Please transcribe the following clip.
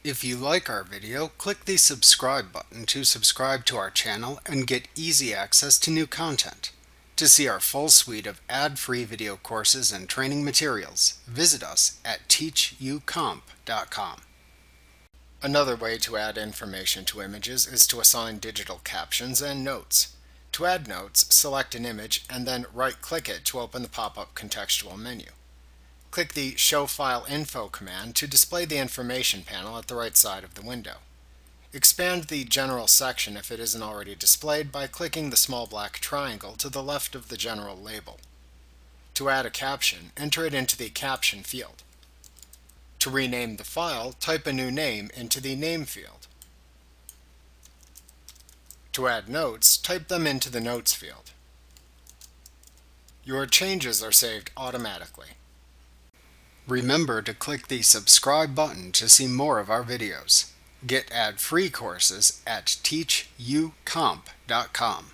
If you like our video, click the subscribe button to subscribe to our channel and get easy access to new content. To see our full suite of ad-free video courses and training materials, visit us at teachucomp.com. Another way to add information to images is to assign digital captions and notes. To add notes, select an image and then right-click it to open the pop-up contextual menu. Click the Show File Info command to display the information panel at the right side of the window. Expand the General section if it isn't already displayed by clicking the small black triangle to the left of the general label. To add a caption, enter it into the Caption field. To rename the file, type a new name into the Name field. To add notes, type them into the Notes field. Your changes are saved automatically. Remember to click the subscribe button to see more of our videos. Get ad-free courses at teachucomp.com.